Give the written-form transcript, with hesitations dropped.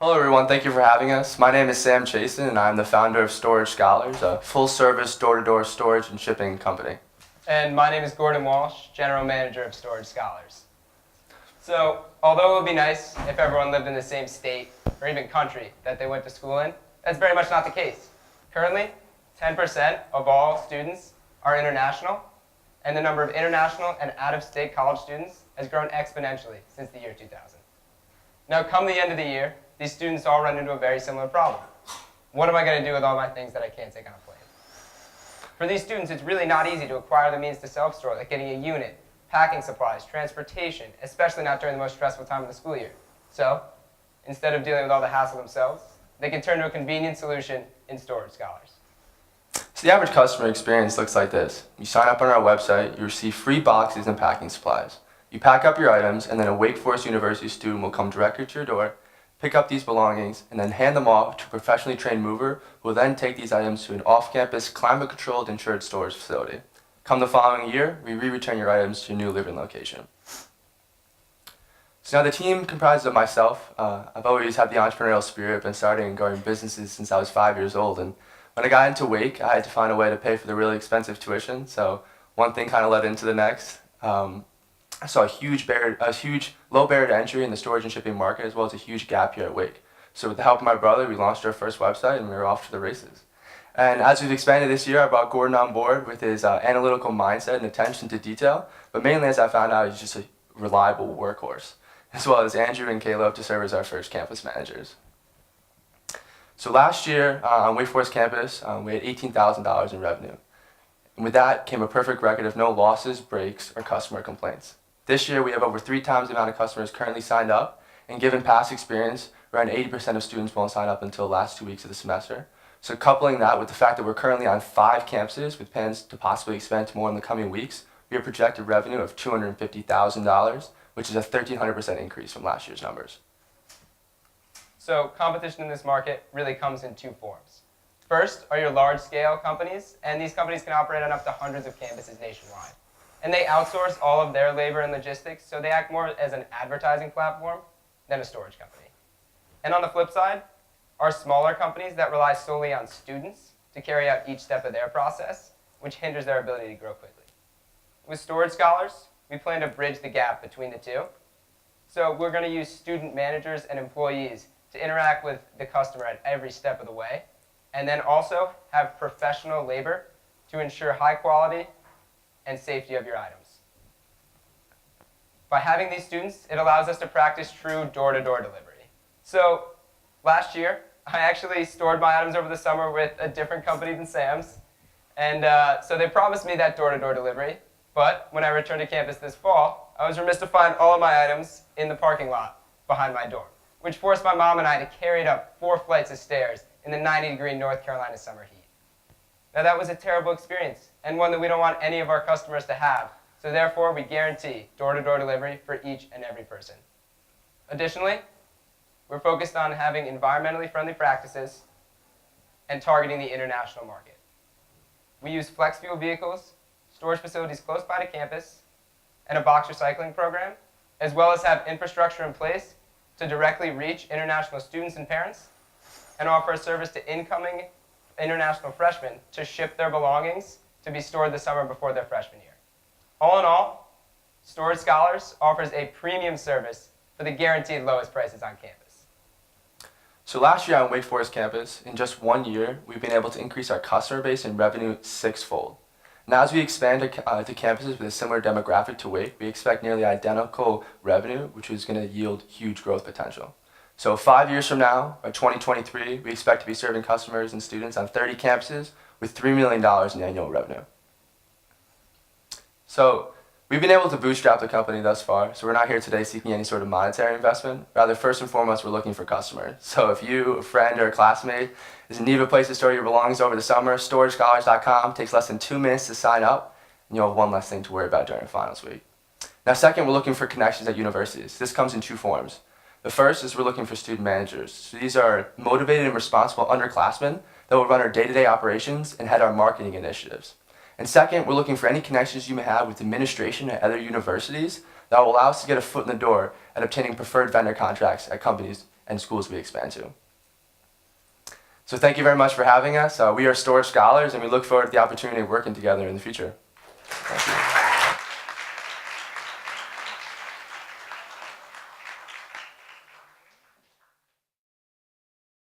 Hello everyone, thank you for having us. My name is Sam Chasen and I'm the founder of Storage Scholars, a full-service door-to-door storage and shipping company. And my name is Gordon Walsh, General Manager of Storage Scholars. So, although it would be nice if everyone lived in the same state or even country that they went to school in, that's very much not the case. Currently, 10% of all students are international, and the number of international and out-of-state college students has grown exponentially since the year 2000. Now, come the end of the year, these students all run into a very similar problem. What am I going to do with all my things that I can't take on a plane? For these students, it's really not easy to acquire the means to self-store, like getting a unit, packing supplies, transportation, especially not during the most stressful time of the school year. So, instead of dealing with all the hassle themselves, they can turn to a convenient solution in Storage Scholars. So the average customer experience looks like this. You sign up on our website, you receive free boxes and packing supplies. You pack up your items, and then a Wake Forest University student will come directly to your door, pick up these belongings, and then hand them off to a professionally trained mover who will then take these items to an off-campus, climate-controlled, insured storage facility. Come the following year, we re-return your items to your new living location. So now the team comprises of myself. I've always had the entrepreneurial spirit, been starting and growing businesses since I was 5 years old, and when I got into Wake, I had to find a way to pay for the really expensive tuition, so one thing kind of led into the next. I saw a huge low barrier to entry in the storage and shipping market, as well as a huge gap here at Wake. So with the help of my brother, we launched our first website and we were off to the races. And as we've expanded this year, I brought Gordon on board with his analytical mindset and attention to detail, but mainly as I found out, he's just a reliable workhorse, as well as Andrew and Caleb to serve as our first campus managers. So last year on Wake Forest campus, we had $18,000 in revenue. And with that came a perfect record of no losses, breaks, or customer complaints. This year, we have over 3 times the amount of customers currently signed up, and given past experience, around 80% of students won't sign up until the last 2 weeks of the semester. So coupling that with the fact that we're currently on 5 campuses with plans to possibly expand to more in the coming weeks, we have projected revenue of $250,000, which is a 1,300% increase from last year's numbers. So competition in this market really comes in 2 forms. First are your large-scale companies, and these companies can operate on up to hundreds of campuses nationwide. And they outsource all of their labor and logistics, so they act more as an advertising platform than a storage company. And on the flip side are smaller companies that rely solely on students to carry out each step of their process, which hinders their ability to grow quickly. With Storage Scholars, we plan to bridge the gap between the two. So we're going to use student managers and employees to interact with the customer at every step of the way, and then also have professional labor to ensure high quality and safety of your items. By having these students, it allows us to practice true door-to-door delivery. So last year, I actually stored my items over the summer with a different company than Sam's, and so they promised me that door-to-door delivery, but when I returned to campus this fall, I was remiss to find all of my items in the parking lot behind my dorm, which forced my mom and I to carry it up 4 flights of stairs in the 90-degree North Carolina summer heat. Now that was a terrible experience, and one that we don't want any of our customers to have, so therefore we guarantee door-to-door delivery for each and every person. Additionally, we're focused on having environmentally friendly practices and targeting the international market. We use flex fuel vehicles, storage facilities close by to campus, and a box recycling program, as well as have infrastructure in place to directly reach international students and parents, and offer a service to incoming international freshmen to ship their belongings to be stored the summer before their freshman year. All in all, Storage Scholars offers a premium service for the guaranteed lowest prices on campus. So last year on Wake Forest campus, in just 1 year, we've been able to increase our customer base and revenue 6-fold. Now as we expand to campuses with a similar demographic to Wake, we expect nearly identical revenue, which is going to yield huge growth potential. So 5 years from now, by 2023, we expect to be serving customers and students on 30 campuses with $3 million in annual revenue. So we've been able to bootstrap the company thus far, so we're not here today seeking any sort of monetary investment. Rather, first and foremost, we're looking for customers. So if you, a friend, or a classmate is in need of a place to store your belongings over the summer, storagescholars.com takes less than 2 minutes to sign up, and you'll have one less thing to worry about during finals week. Now second, we're looking for connections at universities. This comes in 2 forms. The first is we're looking for student managers. So these are motivated and responsible underclassmen that will run our day-to-day operations and head our marketing initiatives. And second, we're looking for any connections you may have with administration at other universities that will allow us to get a foot in the door at obtaining preferred vendor contracts at companies and schools we expand to. So thank you very much for having us. We are Storage Scholars, and we look forward to the opportunity of working together in the future. Thank you.